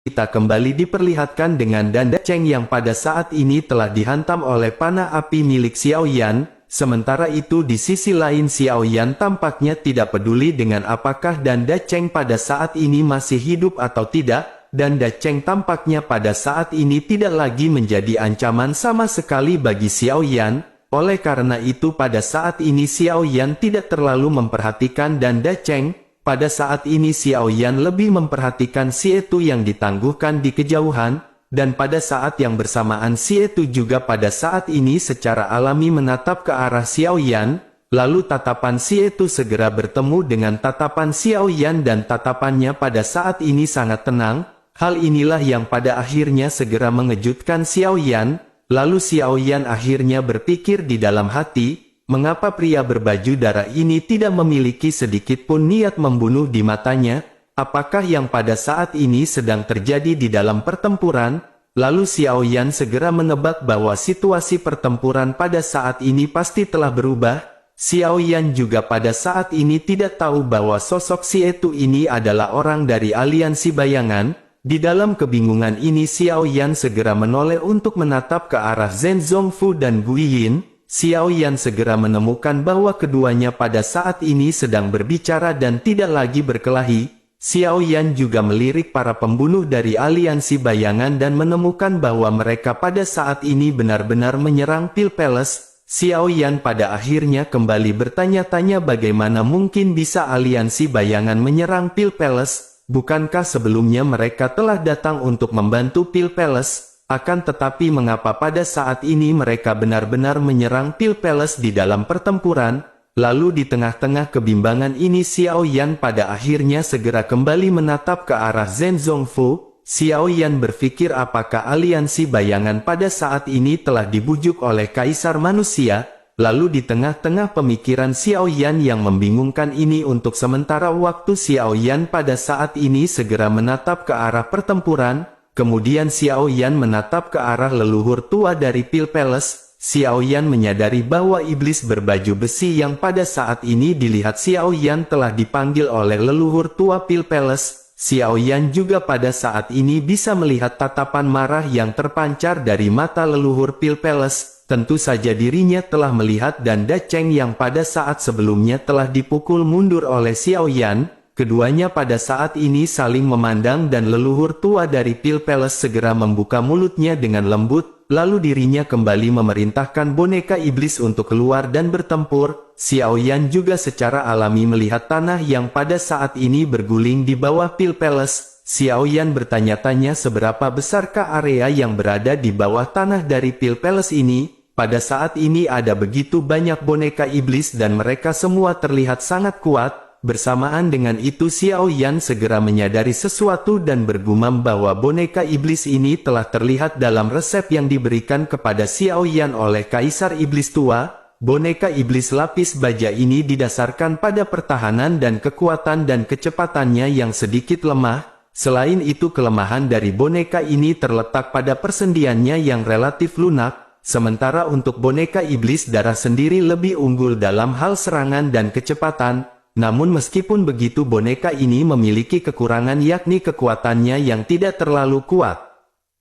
kita kembali diperlihatkan dengan Danda Cheng yang pada saat ini telah dihantam oleh panah api milik Xiao Yan. Sementara itu di sisi lain Xiao Yan tampaknya tidak peduli dengan apakah Danda Cheng pada saat ini masih hidup atau tidak. Danda Cheng tampaknya pada saat ini tidak lagi menjadi ancaman sama sekali bagi Xiao Yan. Oleh karena itu pada saat ini Xiao Yan tidak terlalu memperhatikan Danda Cheng. Pada saat ini Xiao Yan lebih memperhatikan Xie Tu yang ditangguhkan di kejauhan, dan pada saat yang bersamaan Xie Tu juga pada saat ini secara alami menatap ke arah Xiao Yan, lalu tatapan Xie Tu segera bertemu dengan tatapan Xiao Yan dan tatapannya pada saat ini sangat tenang. Hal inilah yang pada akhirnya segera mengejutkan Xiao Yan, lalu Xiao Yan akhirnya berpikir di dalam hati, mengapa pria berbaju darah ini tidak memiliki sedikit pun niat membunuh di matanya? Apakah yang pada saat ini sedang terjadi di dalam pertempuran? Lalu Xiao Yan segera menebak bahwa situasi pertempuran pada saat ini pasti telah berubah. Xiao Yan juga pada saat ini tidak tahu bahwa sosok Xie Tu ini adalah orang dari aliansi bayangan. Di dalam kebingungan ini Xiao Yan segera menoleh untuk menatap ke arah Zhen Zongfu dan Gu Yin. Xiao Yan segera menemukan bahwa keduanya pada saat ini sedang berbicara dan tidak lagi berkelahi. Xiao Yan juga melirik para pembunuh dari aliansi bayangan dan menemukan bahwa mereka pada saat ini benar-benar menyerang Pil Palace. Xiao Yan pada akhirnya kembali bertanya-tanya bagaimana mungkin bisa aliansi bayangan menyerang Pil Palace. Bukankah sebelumnya mereka telah datang untuk membantu Pil Palace? Akan tetapi mengapa pada saat ini mereka benar-benar menyerang Pil Palace di dalam pertempuran? Lalu di tengah-tengah kebimbangan ini Xiao Yan pada akhirnya segera kembali menatap ke arah Zhen Zongfu. Xiao Yan berpikir apakah aliansi bayangan pada saat ini telah dibujuk oleh Kaisar Manusia? Lalu di tengah-tengah pemikiran Xiao Yan yang membingungkan ini untuk sementara waktu Xiao Yan pada saat ini segera menatap ke arah pertempuran. Kemudian Xiao Yan menatap ke arah leluhur tua dari Pil Palace. Xiao Yan menyadari bahwa iblis berbaju besi yang pada saat ini dilihat Xiao Yan telah dipanggil oleh leluhur tua Pil Palace. Xiao Yan juga pada saat ini bisa melihat tatapan marah yang terpancar dari mata leluhur Pil Palace. Tentu saja dirinya telah melihat Danda Cheng yang pada saat sebelumnya telah dipukul mundur oleh Xiao Yan. Keduanya pada saat ini saling memandang dan leluhur tua dari Pil Palace segera membuka mulutnya dengan lembut, lalu dirinya kembali memerintahkan boneka iblis untuk keluar dan bertempur. Xiao Yan juga secara alami melihat tanah yang pada saat ini berguling di bawah Pil Palace. Xiao Yan bertanya-tanya seberapa besarkah area yang berada di bawah tanah dari Pil Palace ini. Pada saat ini ada begitu banyak boneka iblis dan mereka semua terlihat sangat kuat. Bersamaan dengan itu Xiao Yan segera menyadari sesuatu dan bergumam bahwa boneka iblis ini telah terlihat dalam resep yang diberikan kepada Xiao Yan oleh Kaisar Iblis Tua. Boneka iblis lapis baja ini didasarkan pada pertahanan dan kekuatan dan kecepatannya yang sedikit lemah. Selain itu kelemahan dari boneka ini terletak pada persendiannya yang relatif lunak. Sementara untuk boneka iblis darah sendiri lebih unggul dalam hal serangan dan kecepatan. Namun meskipun begitu boneka ini memiliki kekurangan yakni kekuatannya yang tidak terlalu kuat.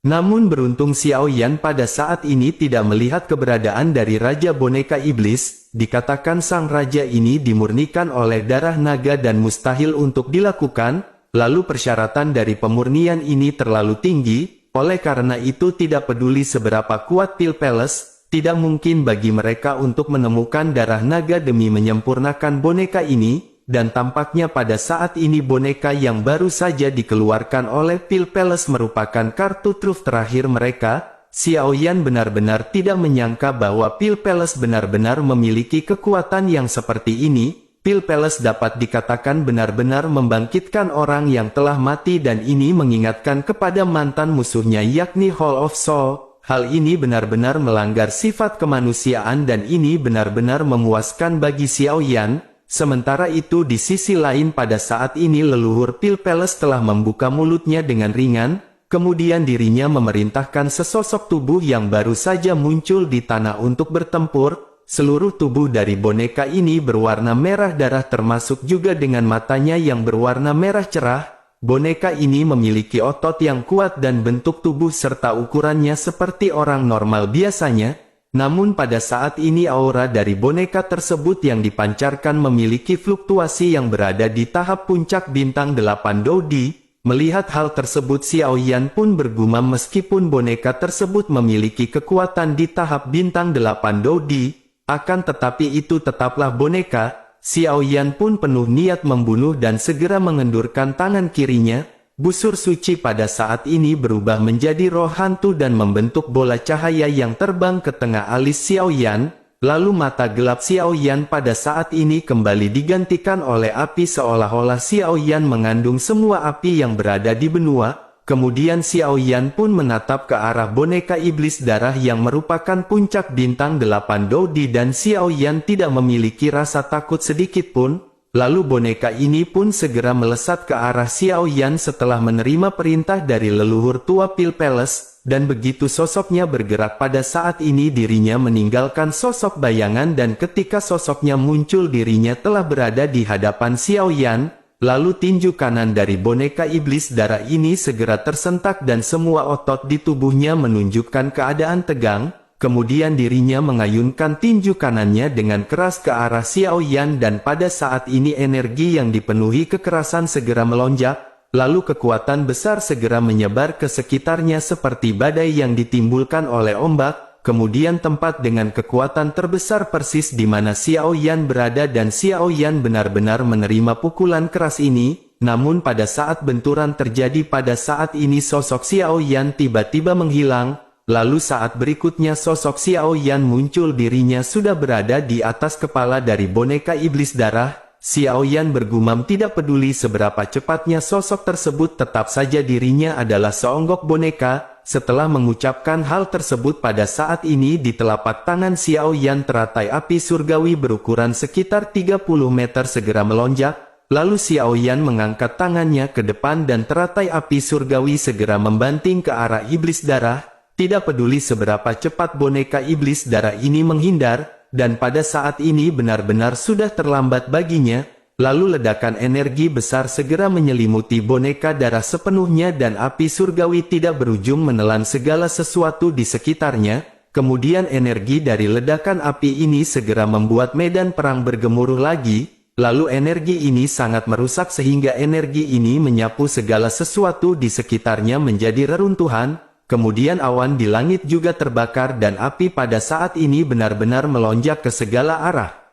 Namun beruntung Xiao Yan pada saat ini tidak melihat keberadaan dari Raja Boneka Iblis. Dikatakan sang raja ini dimurnikan oleh darah naga dan mustahil untuk dilakukan. Lalu persyaratan dari pemurnian ini terlalu tinggi. Oleh karena itu tidak peduli seberapa kuat Pil Palace. Tidak mungkin bagi mereka untuk menemukan darah naga demi menyempurnakan boneka ini, dan tampaknya pada saat ini boneka yang baru saja dikeluarkan oleh Pil Palace merupakan kartu truf terakhir mereka. Xiao Yan benar-benar tidak menyangka bahwa Pil Palace benar-benar memiliki kekuatan yang seperti ini. Pil Palace dapat dikatakan benar-benar membangkitkan orang yang telah mati dan ini mengingatkan kepada mantan musuhnya yakni Hall of Soul. Hal ini benar-benar melanggar sifat kemanusiaan dan ini benar-benar memuaskan bagi Xiao Yan. Sementara itu di sisi lain pada saat ini leluhur Pil Palace telah membuka mulutnya dengan ringan, kemudian dirinya memerintahkan sesosok tubuh yang baru saja muncul di tanah untuk bertempur. Seluruh tubuh dari boneka ini berwarna merah darah termasuk juga dengan matanya yang berwarna merah cerah. Boneka ini memiliki otot yang kuat dan bentuk tubuh serta ukurannya seperti orang normal biasanya, namun pada saat ini aura dari boneka tersebut yang dipancarkan memiliki fluktuasi yang berada di tahap puncak bintang 8 Dodi. Melihat hal tersebut Xiao Yan pun bergumam meskipun boneka tersebut memiliki kekuatan di tahap bintang 8 Dodi, akan tetapi itu tetaplah boneka. Xiao Yan pun penuh niat membunuh dan segera mengendurkan tangan kirinya. Busur suci pada saat ini berubah menjadi roh hantu dan membentuk bola cahaya yang terbang ke tengah alis Xiao Yan. Lalu mata gelap Xiao Yan pada saat ini kembali digantikan oleh api seolah-olah Xiao Yan mengandung semua api yang berada di benua. Kemudian Xiao Yan pun menatap ke arah boneka iblis darah yang merupakan puncak bintang 8 Dodi dan Xiao Yan tidak memiliki rasa takut sedikit pun. Lalu boneka ini pun segera melesat ke arah Xiao Yan setelah menerima perintah dari leluhur tua Pil Palace, dan begitu sosoknya bergerak pada saat ini dirinya meninggalkan sosok bayangan dan ketika sosoknya muncul dirinya telah berada di hadapan Xiao Yan. Lalu tinju kanan dari boneka iblis darah ini segera tersentak dan semua otot di tubuhnya menunjukkan keadaan tegang. Kemudian dirinya mengayunkan tinju kanannya dengan keras ke arah Xiao Yan dan pada saat ini energi yang dipenuhi kekerasan segera melonjak. Lalu kekuatan besar segera menyebar ke sekitarnya seperti badai yang ditimbulkan oleh ombak. Kemudian tempat dengan kekuatan terbesar persis di mana Xiao Yan berada dan Xiao Yan benar-benar menerima pukulan keras ini. Namun pada saat benturan terjadi pada saat ini sosok Xiao Yan tiba-tiba menghilang. Lalu saat berikutnya sosok Xiao Yan muncul dirinya sudah berada di atas kepala dari boneka iblis darah. Xiao Yan bergumam tidak peduli seberapa cepatnya sosok tersebut tetap saja dirinya adalah seonggok boneka. Setelah mengucapkan hal tersebut pada saat ini di telapak tangan Xiao Yan teratai api surgawi berukuran sekitar 30 meter segera melonjak. Lalu Xiao Yan mengangkat tangannya ke depan dan teratai api surgawi segera membanting ke arah iblis darah. Tidak peduli seberapa cepat boneka iblis darah ini menghindar, dan pada saat ini benar-benar sudah terlambat baginya. Lalu ledakan energi besar segera menyelimuti boneka darah sepenuhnya dan api surgawi tidak berujung menelan segala sesuatu di sekitarnya. Kemudian energi dari ledakan api ini segera membuat medan perang bergemuruh lagi. Lalu energi ini sangat merusak sehingga energi ini menyapu segala sesuatu di sekitarnya menjadi reruntuhan. Kemudian awan di langit juga terbakar dan api pada saat ini benar-benar melonjak ke segala arah.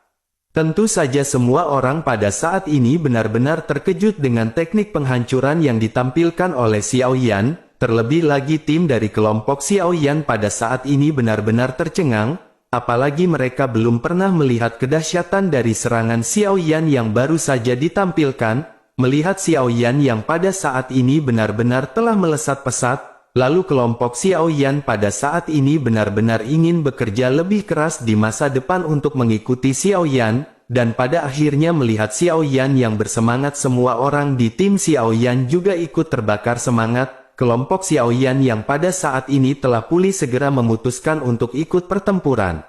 Tentu saja semua orang pada saat ini benar-benar terkejut dengan teknik penghancuran yang ditampilkan oleh Xiao Yan, terlebih lagi tim dari kelompok Xiao Yan pada saat ini benar-benar tercengang, apalagi mereka belum pernah melihat kedahsyatan dari serangan Xiao Yan yang baru saja ditampilkan. Melihat Xiao Yan yang pada saat ini benar-benar telah melesat pesat, lalu kelompok Xiao Yan pada saat ini benar-benar ingin bekerja lebih keras di masa depan untuk mengikuti Xiao Yan, dan pada akhirnya melihat Xiao Yan yang bersemangat semua orang di tim Xiao Yan juga ikut terbakar semangat. Kelompok Xiao Yan yang pada saat ini telah pulih segera memutuskan untuk ikut pertempuran.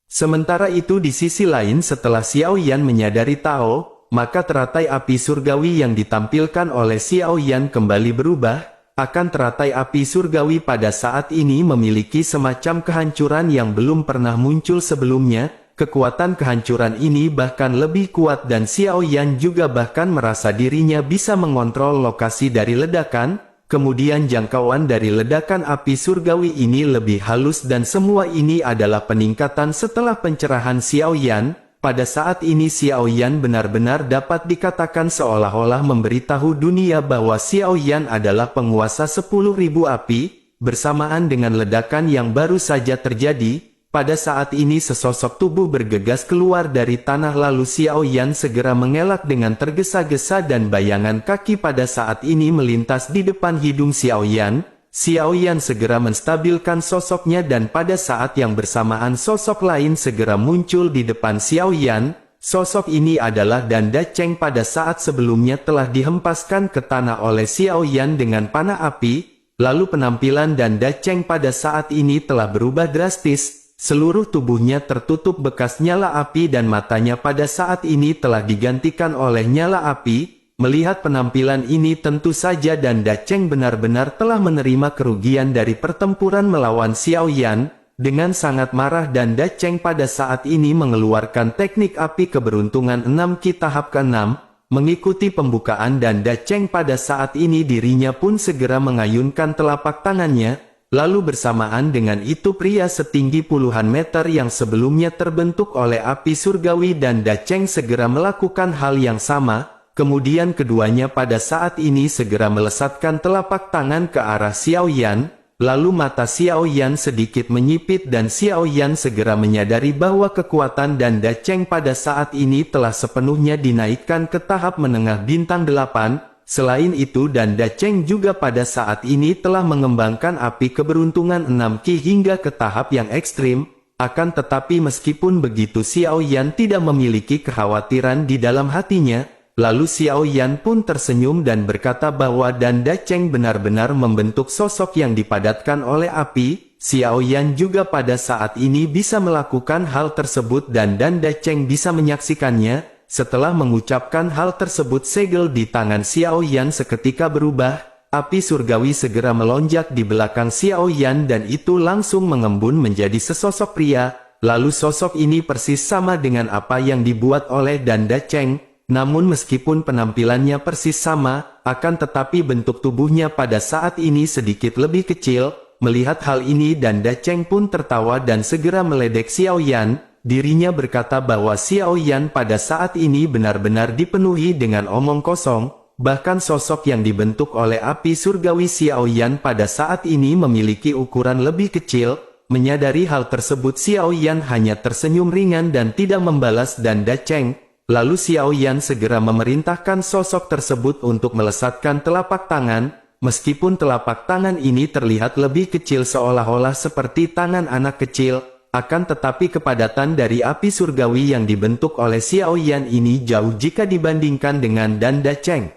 Sementara itu di sisi lain setelah Xiao Yan menyadari Tao, maka teratai api surgawi yang ditampilkan oleh Xiao Yan kembali berubah. Akan teratai api surgawi pada saat ini memiliki semacam kehancuran yang belum pernah muncul sebelumnya. Kekuatan kehancuran ini bahkan lebih kuat dan Xiao Yan juga bahkan merasa dirinya bisa mengontrol lokasi dari ledakan. Kemudian jangkauan dari ledakan api surgawi ini lebih halus dan semua ini adalah peningkatan setelah pencerahan Xiao Yan. Pada saat ini Xiao Yan benar-benar dapat dikatakan seolah-olah memberitahu dunia bahwa Xiao Yan adalah penguasa 10.000 api. Bersamaan dengan ledakan yang baru saja terjadi, pada saat ini sesosok tubuh bergegas keluar dari tanah lalu Xiao Yan segera mengelak dengan tergesa-gesa dan bayangan kaki pada saat ini melintas di depan hidung Xiao Yan. Xiao Yan segera menstabilkan sosoknya dan pada saat yang bersamaan sosok lain segera muncul di depan Xiao Yan. Sosok ini adalah Danda Cheng pada saat sebelumnya telah dihempaskan ke tanah oleh Xiao Yan dengan panah api. Lalu penampilan Danda Cheng pada saat ini telah berubah drastis. Seluruh tubuhnya tertutup bekas nyala api dan matanya pada saat ini telah digantikan oleh nyala api. Melihat penampilan ini tentu saja Danda Cheng benar-benar telah menerima kerugian dari pertempuran melawan Xiao Yan. Dengan sangat marah Danda Cheng pada saat ini mengeluarkan teknik api keberuntungan 6 Ki tahap ke-6. Mengikuti pembukaan Danda Cheng pada saat ini dirinya pun segera mengayunkan telapak tangannya. Lalu bersamaan dengan itu pria setinggi puluhan meter yang sebelumnya terbentuk oleh api surgawi Danda Cheng segera melakukan hal yang sama. Kemudian keduanya pada saat ini segera melesatkan telapak tangan ke arah Xiao Yan. Lalu mata Xiao Yan sedikit menyipit dan Xiao Yan segera menyadari bahwa kekuatan Danda Cheng pada saat ini telah sepenuhnya dinaikkan ke tahap menengah bintang 8. Selain itu Danda Cheng juga pada saat ini telah mengembangkan api keberuntungan 6 Ki hingga ke tahap yang ekstrim. Akan tetapi meskipun begitu Xiao Yan tidak memiliki kekhawatiran di dalam hatinya. Lalu Xiao Yan pun tersenyum dan berkata bahwa Danda Cheng benar-benar membentuk sosok yang dipadatkan oleh api. Xiao Yan juga pada saat ini bisa melakukan hal tersebut dan Danda Cheng bisa menyaksikannya. Setelah mengucapkan hal tersebut segel di tangan Xiao Yan seketika berubah. Api surgawi segera melonjak di belakang Xiao Yan dan itu langsung mengembun menjadi sesosok pria. Lalu sosok ini persis sama dengan apa yang dibuat oleh Danda Cheng. Namun meskipun penampilannya persis sama, akan tetapi bentuk tubuhnya pada saat ini sedikit lebih kecil. Melihat hal ini Danda Cheng pun tertawa dan segera meledek Xiao Yan. Dirinya berkata bahwa Xiao Yan pada saat ini benar-benar dipenuhi dengan omong kosong. Bahkan sosok yang dibentuk oleh api surgawi Xiao Yan pada saat ini memiliki ukuran lebih kecil. Menyadari hal tersebut Xiao Yan hanya tersenyum ringan dan tidak membalas Danda Cheng. Lalu Xiao Yan segera memerintahkan sosok tersebut untuk melesatkan telapak tangan. Meskipun telapak tangan ini terlihat lebih kecil seolah-olah seperti tangan anak kecil, akan tetapi kepadatan dari api surgawi yang dibentuk oleh Xiao Yan ini jauh jika dibandingkan dengan Danda Cheng.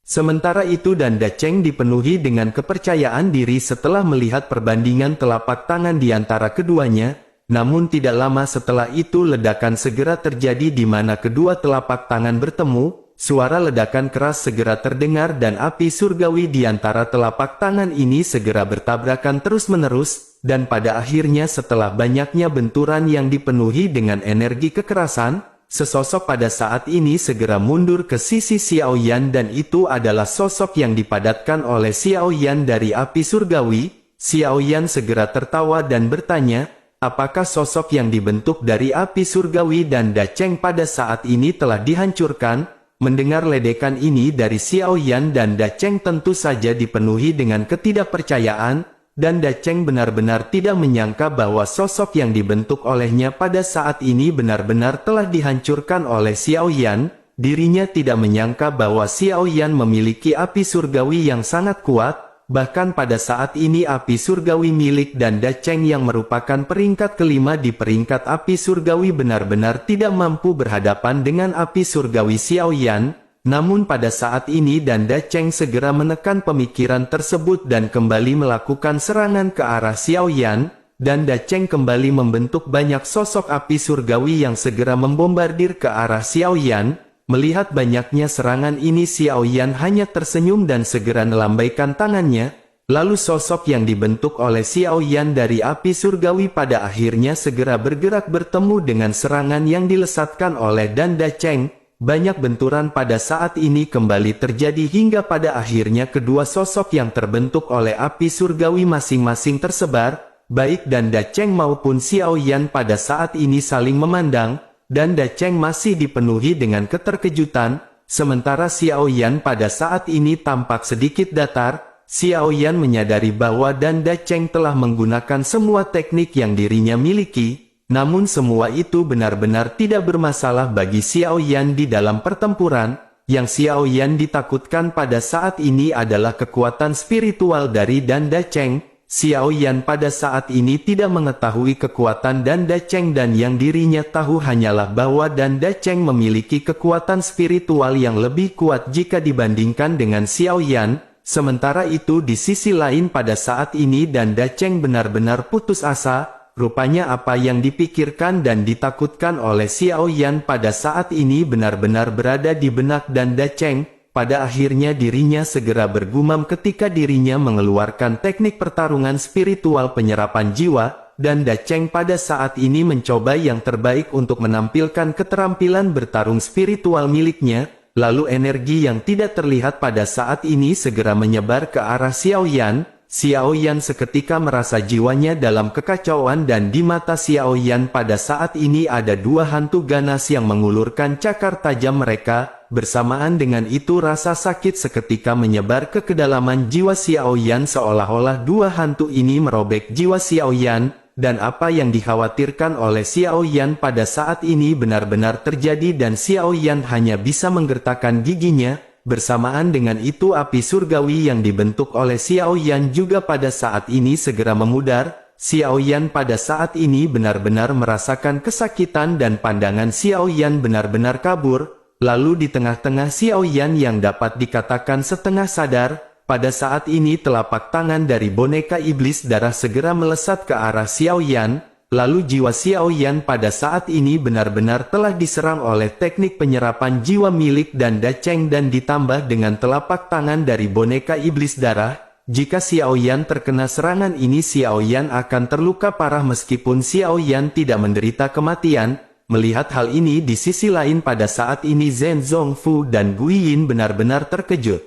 Sementara itu Danda Cheng dipenuhi dengan kepercayaan diri setelah melihat perbandingan telapak tangan di antara keduanya. Namun tidak lama setelah itu ledakan segera terjadi di mana kedua telapak tangan bertemu. Suara ledakan keras segera terdengar dan api surgawi di antara telapak tangan ini segera bertabrakan terus-menerus. Dan pada akhirnya setelah banyaknya benturan yang dipenuhi dengan energi kekerasan, sesosok pada saat ini segera mundur ke sisi Xiao Yan dan itu adalah sosok yang dipadatkan oleh Xiao Yan dari api surgawi. Xiao Yan segera tertawa dan bertanya, apakah sosok yang dibentuk dari api surgawi Danda Cheng pada saat ini telah dihancurkan? Mendengar ledekan ini dari Xiao Yan, Danda Cheng tentu saja dipenuhi dengan ketidakpercayaan. Danda Cheng benar-benar tidak menyangka bahwa sosok yang dibentuk olehnya pada saat ini benar-benar telah dihancurkan oleh Xiao Yan. Dirinya tidak menyangka bahwa Xiao Yan memiliki api surgawi yang sangat kuat. Bahkan pada saat ini api surgawi milik Danda Cheng yang merupakan peringkat kelima di peringkat api surgawi benar-benar tidak mampu berhadapan dengan api surgawi Xiao Yan. Namun pada saat ini Danda Cheng segera menekan pemikiran tersebut dan kembali melakukan serangan ke arah Xiao Yan. Danda Cheng kembali membentuk banyak sosok api surgawi yang segera membombardir ke arah Xiao Yan. Melihat banyaknya serangan ini Xiao Yan hanya tersenyum dan segera melambaikan tangannya. Lalu sosok yang dibentuk oleh Xiao Yan dari api surgawi pada akhirnya segera bergerak bertemu dengan serangan yang dilesatkan oleh Danda Cheng. Banyak benturan pada saat ini kembali terjadi hingga pada akhirnya kedua sosok yang terbentuk oleh api surgawi masing-masing tersebar. Baik Danda Cheng maupun Xiao Yan pada saat ini saling memandang. Danda Cheng masih dipenuhi dengan keterkejutan, sementara Xiao Yan pada saat ini tampak sedikit datar. Xiao Yan menyadari bahwa Danda Cheng telah menggunakan semua teknik yang dirinya miliki, namun semua itu benar-benar tidak bermasalah bagi Xiao Yan di dalam pertempuran. Yang Xiao Yan ditakutkan pada saat ini adalah kekuatan spiritual dari Danda Cheng. Xiao Yan pada saat ini tidak mengetahui kekuatan Danda Cheng dan yang dirinya tahu hanyalah bahwa Danda Cheng memiliki kekuatan spiritual yang lebih kuat jika dibandingkan dengan Xiao Yan. Sementara itu di sisi lain pada saat ini Danda Cheng benar-benar putus asa. Rupanya apa yang dipikirkan dan ditakutkan oleh Xiao Yan pada saat ini benar-benar berada di benak Danda Cheng. pada akhirnya dirinya segera bergumam ketika dirinya mengeluarkan teknik pertarungan spiritual penyerapan jiwa, dan Da Cheng pada saat ini mencoba yang terbaik untuk menampilkan keterampilan bertarung spiritual miliknya, lalu energi yang tidak terlihat pada saat ini segera menyebar ke arah Xiao Yan. Xiao Yan seketika merasa jiwanya dalam kekacauan dan di mata Xiao Yan pada saat ini ada dua hantu ganas yang mengulurkan cakar tajam mereka. Bersamaan dengan itu rasa sakit seketika menyebar ke kedalaman jiwa Xiao Yan seolah-olah dua hantu ini merobek jiwa Xiao Yan, dan apa yang dikhawatirkan oleh Xiao Yan pada saat ini benar-benar terjadi dan Xiao Yan hanya bisa menggertakkan giginya. Bersamaan dengan itu api surgawi yang dibentuk oleh Xiao Yan juga pada saat ini segera memudar. Xiao Yan pada saat ini benar-benar merasakan kesakitan dan pandangan Xiao Yan benar-benar kabur. Lalu di tengah-tengah Xiao Yan yang dapat dikatakan setengah sadar, pada saat ini telapak tangan dari boneka iblis darah segera melesat ke arah Xiao Yan, lalu jiwa Xiao Yan pada saat ini benar-benar telah diserang oleh teknik penyerapan jiwa milik dan Da Cheng dan ditambah dengan telapak tangan dari boneka iblis darah. Jika Xiao Yan terkena serangan ini Xiao Yan akan terluka parah meskipun Xiao Yan tidak menderita kematian. Melihat hal ini di sisi lain pada saat ini Zhen Zongfu dan Guiyin benar-benar terkejut.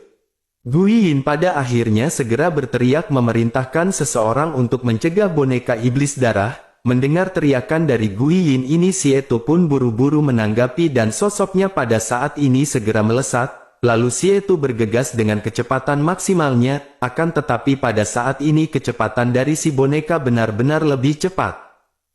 Guiyin pada akhirnya segera berteriak memerintahkan seseorang untuk mencegah boneka iblis darah. Mendengar teriakan dari Guiyin ini Xietu pun buru-buru menanggapi dan sosoknya pada saat ini segera melesat. Lalu Xietu bergegas dengan kecepatan maksimalnya, akan tetapi pada saat ini kecepatan dari si boneka benar-benar lebih cepat.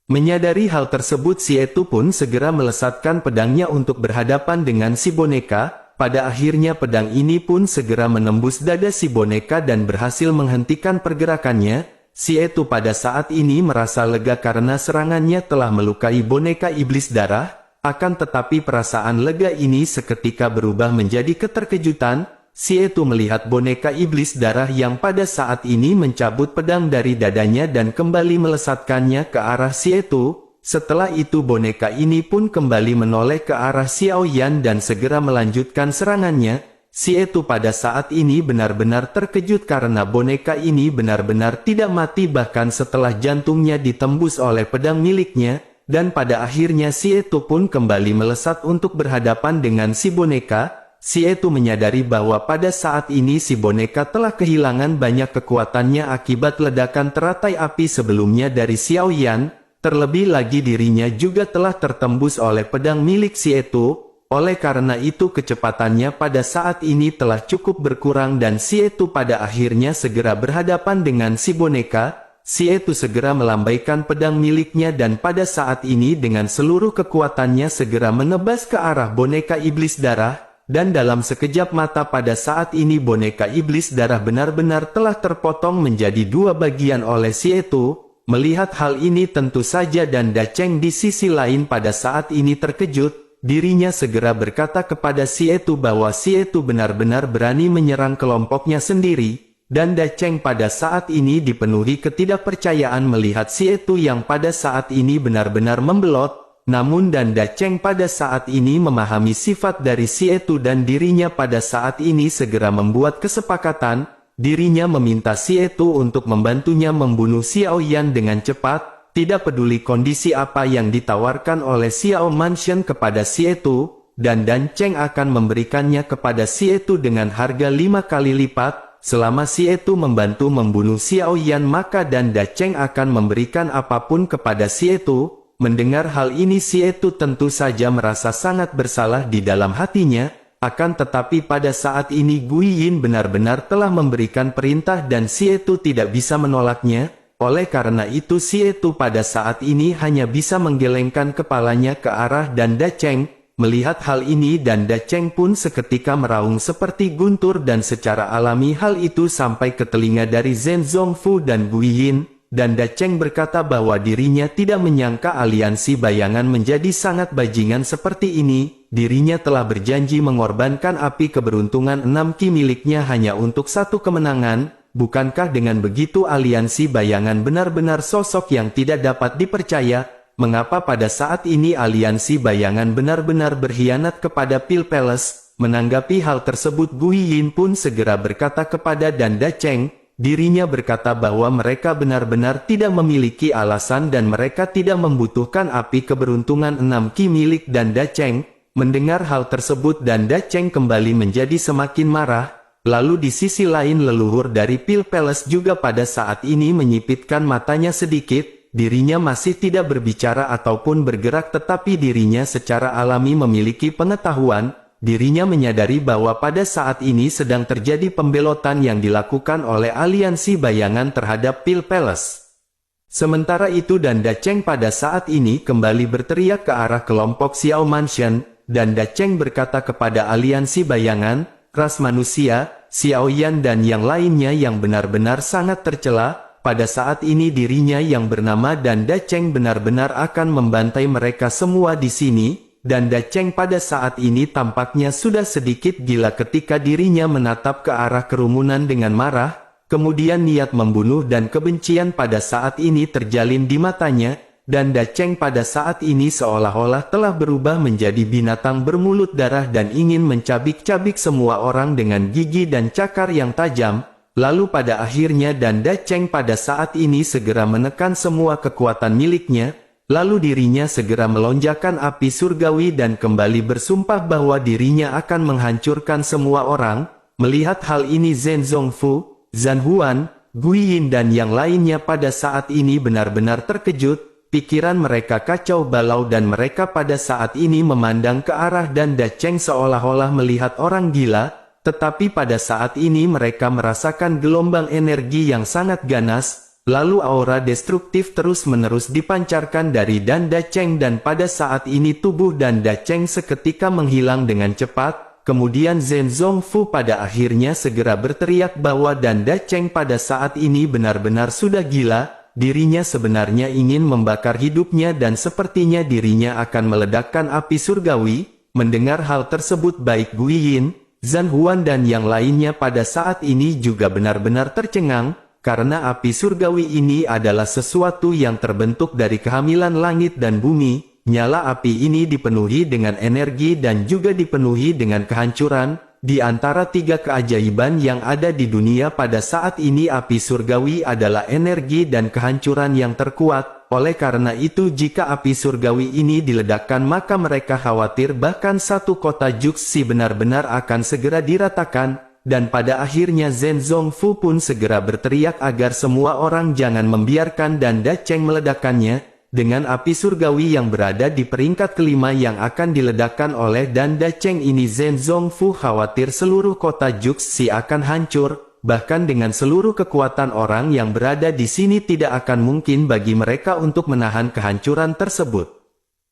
Menyadari hal tersebut Xietu pun segera melesatkan pedangnya untuk berhadapan dengan si boneka. Pada akhirnya pedang ini pun segera menembus dada si boneka dan berhasil menghentikan pergerakannya. Xietu pada saat ini merasa lega karena serangannya telah melukai boneka iblis darah. Akan tetapi perasaan lega ini seketika berubah menjadi keterkejutan. Xietu melihat boneka iblis darah yang pada saat ini mencabut pedang dari dadanya dan kembali melesatkannya ke arah Xietu. Setelah itu boneka ini pun kembali menoleh ke arah Xiao Yan dan segera melanjutkan serangannya. Xietu pada saat ini benar-benar terkejut karena boneka ini benar-benar tidak mati bahkan setelah jantungnya ditembus oleh pedang miliknya. Dan pada akhirnya Xietu pun kembali melesat untuk berhadapan dengan si boneka. Xietu menyadari bahwa pada saat ini si boneka telah kehilangan banyak kekuatannya akibat ledakan teratai api sebelumnya dari Xiao Yan, terlebih lagi dirinya juga telah tertembus oleh pedang milik Xietu, oleh karena itu kecepatannya pada saat ini telah cukup berkurang dan Xietu pada akhirnya segera berhadapan dengan si boneka. Xietu segera melambaikan pedang miliknya dan pada saat ini dengan seluruh kekuatannya segera menebas ke arah boneka iblis darah. Dan dalam sekejap mata pada saat ini boneka iblis darah benar-benar telah terpotong menjadi dua bagian oleh Xietu. Melihat hal ini tentu saja dan Da Cheng di sisi lain pada saat ini terkejut. Dirinya segera berkata kepada Xietu bahwa Xietu benar-benar berani menyerang kelompoknya sendiri. Dan Da Cheng pada saat ini dipenuhi ketidakpercayaan melihat Xietu yang pada saat ini benar-benar membelot. Namun dan Da Cheng pada saat ini memahami sifat dari Xietu dan dirinya pada saat ini segera membuat kesepakatan. Dirinya meminta Xietu untuk membantunya membunuh Xiao Yan dengan cepat. Tidak peduli kondisi apa yang ditawarkan oleh Xiao Mansion kepada Xietu. Dan Da Cheng akan memberikannya kepada Xietu dengan harga 5 kali lipat. Selama Xietu membantu membunuh Xiao Yan maka dan Da Cheng akan memberikan apapun kepada Xietu. Mendengar hal ini Xietu tentu saja merasa sangat bersalah di dalam hatinya, akan tetapi pada saat ini Guiyin benar-benar telah memberikan perintah dan Xietu tidak bisa menolaknya, oleh karena itu Xietu pada saat ini hanya bisa menggelengkan kepalanya ke arah dan Da Cheng. Melihat hal ini dan Da Cheng pun seketika meraung seperti guntur dan secara alami hal itu sampai ke telinga dari Zhen Zongfu dan Guiyin. Dan Da Cheng berkata bahwa dirinya tidak menyangka aliansi bayangan menjadi sangat bajingan seperti ini. Dirinya telah berjanji mengorbankan api keberuntungan 6 ki miliknya hanya untuk satu kemenangan. Bukankah dengan begitu aliansi bayangan benar-benar sosok yang tidak dapat dipercaya? Mengapa pada saat ini aliansi bayangan benar-benar berkhianat kepada Pil Palace? Menanggapi hal tersebut, Guiyin pun segera berkata kepada Danda Cheng, dirinya berkata bahwa mereka benar-benar tidak memiliki alasan dan mereka tidak membutuhkan api keberuntungan 6 ki milik Danda Cheng. Mendengar hal tersebut, Danda Cheng kembali menjadi semakin marah. Lalu di sisi lain leluhur dari Pil Palace juga pada saat ini menyipitkan matanya sedikit. Dirinya masih tidak berbicara ataupun bergerak, tetapi dirinya secara alami memiliki pengetahuan. Dirinya menyadari bahwa pada saat ini sedang terjadi pembelotan yang dilakukan oleh aliansi bayangan terhadap Pil Palace. Sementara itu Danda Cheng pada saat ini kembali berteriak ke arah kelompok Xiao Mansion. Danda Cheng berkata kepada aliansi bayangan, ras manusia, Xiao Yan dan yang lainnya yang benar-benar sangat tercela. Pada saat ini dirinya yang bernama Danda Cheng benar-benar akan membantai mereka semua di sini. Danda Cheng pada saat ini tampaknya sudah sedikit gila ketika dirinya menatap ke arah kerumunan dengan marah. Kemudian niat membunuh dan kebencian pada saat ini terjalin di matanya. Danda Cheng pada saat ini seolah-olah telah berubah menjadi binatang bermulut darah dan ingin mencabik-cabik semua orang dengan gigi dan cakar yang tajam. Lalu pada akhirnya Danda Cheng pada saat ini segera menekan semua kekuatan miliknya. Lalu dirinya segera melonjakkan api surgawi dan kembali bersumpah bahwa dirinya akan menghancurkan semua orang. Melihat hal ini Zhen Zongfu, Zhan Huan, Guiyin dan yang lainnya pada saat ini benar-benar terkejut. Pikiran mereka kacau balau dan mereka pada saat ini memandang ke arah Danda Cheng seolah-olah melihat orang gila. Tetapi pada saat ini mereka merasakan gelombang energi yang sangat ganas. Lalu aura destruktif terus-menerus dipancarkan dari Danda Cheng dan pada saat ini tubuh Danda Cheng seketika menghilang dengan cepat. Kemudian Zhen Zongfu pada akhirnya segera berteriak bahwa Danda Cheng pada saat ini benar-benar sudah gila. Dirinya sebenarnya ingin membakar hidupnya dan sepertinya dirinya akan meledakkan api surgawi. Mendengar hal tersebut baik Guiyin, Zhan Huan dan yang lainnya pada saat ini juga benar-benar tercengang. Karena api surgawi ini adalah sesuatu yang terbentuk dari kehamilan langit dan bumi. Nyala api ini dipenuhi dengan energi dan juga dipenuhi dengan kehancuran. Di antara 3 keajaiban yang ada di dunia pada saat ini api surgawi adalah energi dan kehancuran yang terkuat. Oleh karena itu jika api surgawi ini diledakkan maka mereka khawatir bahkan satu kota Juxi benar-benar akan segera diratakan. Dan pada akhirnya Zhen Zongfu pun segera berteriak agar semua orang jangan membiarkan Danda Cheng meledakkannya. Dengan api surgawi yang berada di peringkat kelima yang akan diledakkan oleh Danda Cheng ini Zhen Zongfu khawatir seluruh kota Juxi akan hancur. Bahkan dengan seluruh kekuatan orang yang berada di sini tidak akan mungkin bagi mereka untuk menahan kehancuran tersebut.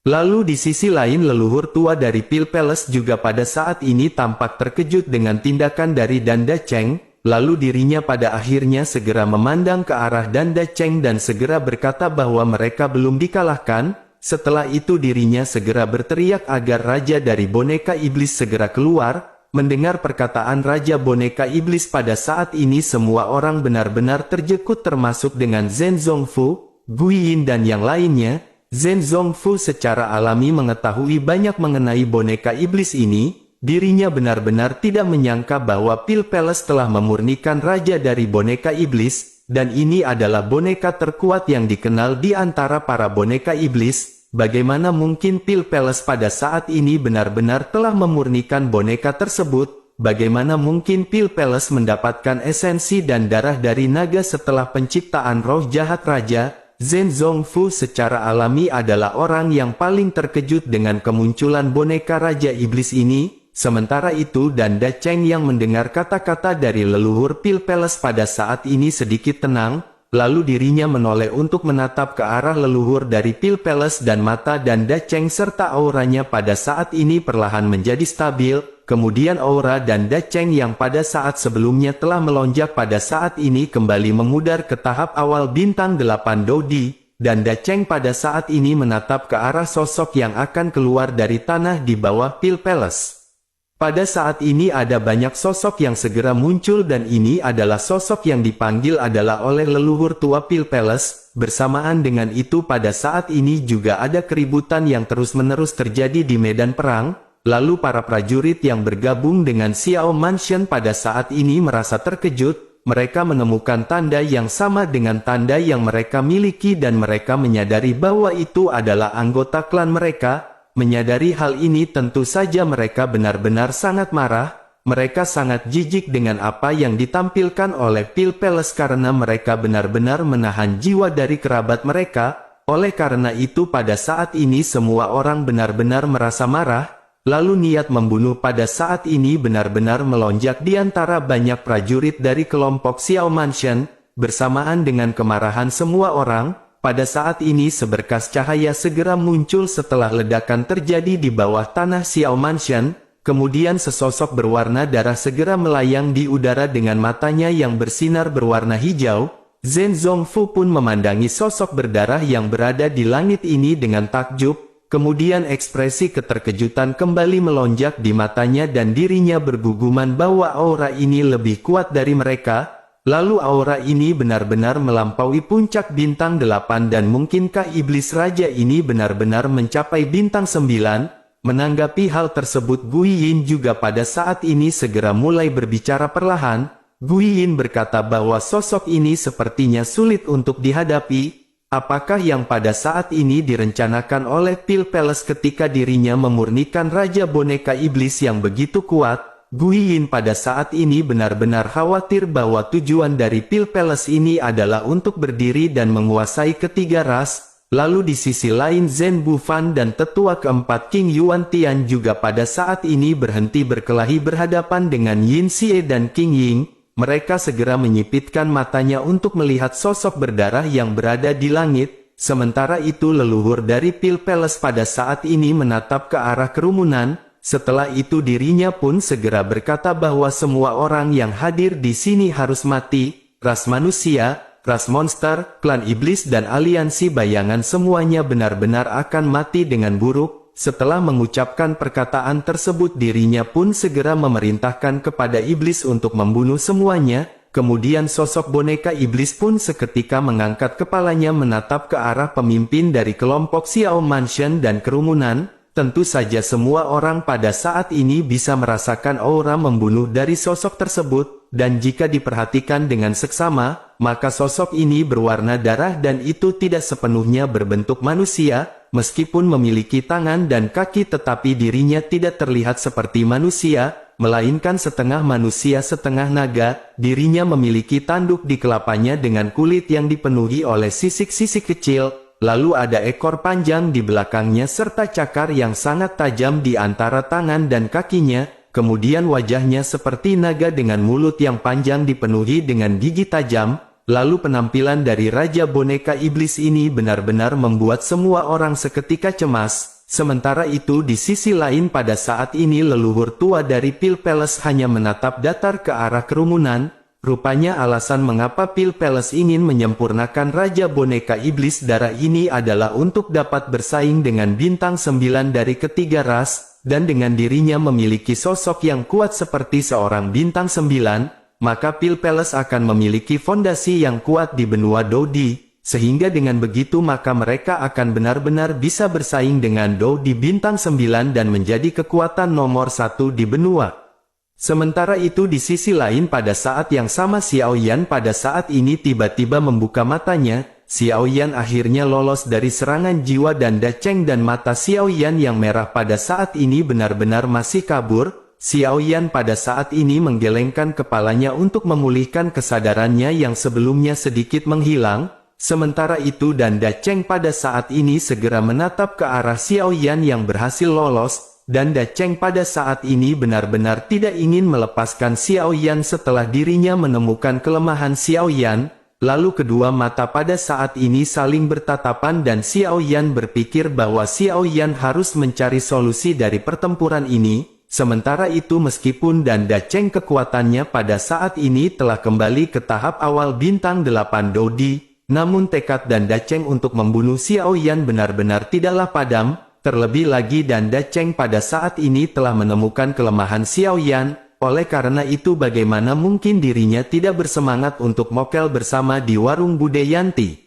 Lalu di sisi lain leluhur tua dari Pil Palace juga pada saat ini tampak terkejut dengan tindakan dari Danda Cheng. Lalu dirinya pada akhirnya segera memandang ke arah Danda Cheng dan segera berkata bahwa mereka belum dikalahkan. Setelah itu dirinya segera berteriak agar Raja dari Boneka Iblis segera keluar. Mendengar perkataan Raja Boneka Iblis pada saat ini semua orang benar-benar terjekut termasuk dengan Zhen Zongfu, Guiyin dan yang lainnya. Zhen Zongfu secara alami mengetahui banyak mengenai boneka iblis ini. Dirinya benar-benar tidak menyangka bahwa Pil Palace telah memurnikan raja dari boneka iblis, dan ini adalah boneka terkuat yang dikenal di antara para boneka iblis. Bagaimana mungkin Pil Palace pada saat ini benar-benar telah memurnikan boneka tersebut? Bagaimana mungkin Pil Palace mendapatkan esensi dan darah dari naga setelah penciptaan roh jahat raja? Zhen Zongfu secara alami adalah orang yang paling terkejut dengan kemunculan boneka Raja Iblis ini. Sementara itu Danda Cheng yang mendengar kata-kata dari leluhur Pil Palace pada saat ini sedikit tenang. Lalu dirinya menoleh untuk menatap ke arah leluhur dari Pil Palace dan mata Danda Cheng serta auranya pada saat ini perlahan menjadi stabil. Kemudian aura Danda Cheng yang pada saat sebelumnya telah melonjak pada saat ini kembali memudar ke tahap awal bintang 8 Dodi. Danda Cheng pada saat ini menatap ke arah sosok yang akan keluar dari tanah di bawah Pil Palace. Pada saat ini ada banyak sosok yang segera muncul dan ini adalah sosok yang dipanggil adalah oleh leluhur tua Pil Palace. Bersamaan dengan itu pada saat ini juga ada keributan yang terus-menerus terjadi di medan perang. lalu para prajurit yang bergabung dengan Xiao Manshan pada saat ini merasa terkejut. Mereka menemukan tanda yang sama dengan tanda yang mereka miliki dan mereka menyadari bahwa itu adalah anggota klan mereka. Menyadari hal ini tentu saja mereka benar-benar sangat marah. Mereka sangat jijik dengan apa yang ditampilkan oleh Pil Palace karena mereka benar-benar menahan jiwa dari kerabat mereka. Oleh karena itu pada saat ini semua orang benar-benar merasa marah. Lalu niat membunuh pada saat ini benar-benar melonjak di antara banyak prajurit dari kelompok Xiao Manshan. Bersamaan dengan kemarahan semua orang, pada saat ini seberkas cahaya segera muncul setelah ledakan terjadi di bawah tanah Xiao Manshan. Kemudian sesosok berwarna darah segera melayang di udara dengan matanya yang bersinar berwarna hijau. Zhen Zongfu pun memandangi sosok berdarah yang berada di langit ini dengan takjub. Kemudian ekspresi keterkejutan kembali melonjak di matanya dan dirinya berguguman bahwa aura ini lebih kuat dari mereka. Lalu aura ini benar-benar melampaui puncak bintang 8 dan mungkinkah iblis raja ini benar-benar mencapai bintang 9? Menanggapi hal tersebut Gui Yin juga pada saat ini segera mulai berbicara perlahan. Gui Yin berkata bahwa sosok ini sepertinya sulit untuk dihadapi. Apakah yang pada saat ini direncanakan oleh Pil Palace ketika dirinya memurnikan Raja Boneka Iblis yang begitu kuat? Gui Yin pada saat ini benar-benar khawatir bahwa tujuan dari Pil Palace ini adalah untuk berdiri dan menguasai ketiga ras. Lalu di sisi lain Zhen Bufan dan tetua keempat King Yuan Tian juga pada saat ini berhenti berkelahi berhadapan dengan Yin Xie dan King Ying. Mereka segera menyipitkan matanya untuk melihat sosok berdarah yang berada di langit. Sementara itu leluhur dari Pil Palace pada saat ini menatap ke arah kerumunan. Setelah itu dirinya pun segera berkata bahwa semua orang yang hadir di sini harus mati. Ras manusia, ras monster, klan iblis dan aliansi bayangan semuanya benar-benar akan mati dengan buruk. Setelah mengucapkan perkataan tersebut dirinya pun segera memerintahkan kepada iblis untuk membunuh semuanya. Kemudian sosok boneka iblis pun seketika mengangkat kepalanya menatap ke arah pemimpin dari kelompok Xiao Manshan dan kerumunan. Tentu saja semua orang pada saat ini bisa merasakan aura membunuh dari sosok tersebut. Dan jika diperhatikan dengan seksama, maka sosok ini berwarna darah dan itu tidak sepenuhnya berbentuk manusia. Meskipun memiliki tangan dan kaki tetapi dirinya tidak terlihat seperti manusia, melainkan setengah manusia setengah naga. Dirinya memiliki tanduk di kelapanya dengan kulit yang dipenuhi oleh sisik-sisik kecil, lalu ada ekor panjang di belakangnya serta cakar yang sangat tajam di antara tangan dan kakinya. Kemudian wajahnya seperti naga dengan mulut yang panjang dipenuhi dengan gigi tajam. Lalu penampilan dari Raja Boneka Iblis ini benar-benar membuat semua orang seketika cemas. Sementara itu di sisi lain pada saat ini leluhur tua dari Pil Palace hanya menatap datar ke arah kerumunan. Rupanya alasan mengapa Pil Palace ingin menyempurnakan Raja Boneka Iblis darah ini adalah untuk dapat bersaing dengan bintang 9 dari ketiga ras. Dan dengan dirinya memiliki sosok yang kuat seperti seorang bintang 9. Maka Pil Palace akan memiliki fondasi yang kuat di benua Dodi, sehingga dengan begitu maka mereka akan benar-benar bisa bersaing dengan Dodi bintang 9 dan menjadi kekuatan nomor 1 di benua. Sementara itu di sisi lain pada saat yang sama Xiao Yan pada saat ini tiba-tiba membuka matanya. Xiao Yan akhirnya lolos dari serangan jiwa dan Dacheng dan mata Xiao Yan yang merah pada saat ini benar-benar masih kabur. Xiao Yan pada saat ini menggelengkan kepalanya untuk memulihkan kesadarannya yang sebelumnya sedikit menghilang. Sementara itu Dacheng pada saat ini segera menatap ke arah Xiao Yan yang berhasil lolos. Dacheng pada saat ini benar-benar tidak ingin melepaskan Xiao Yan setelah dirinya menemukan kelemahan Xiao Yan. Lalu kedua mata pada saat ini saling bertatapan dan Xiao Yan berpikir bahwa Xiao Yan harus mencari solusi dari pertempuran ini. Sementara itu meskipun Dacheng kekuatannya pada saat ini telah kembali ke tahap awal bintang 8 Dodi, namun tekad Dacheng untuk membunuh Xiao Yan benar-benar tidaklah padam. Terlebih lagi Dacheng pada saat ini telah menemukan kelemahan Xiao Yan. Oleh karena itu bagaimana mungkin dirinya tidak bersemangat untuk mokel bersama di warung Bude Yanti.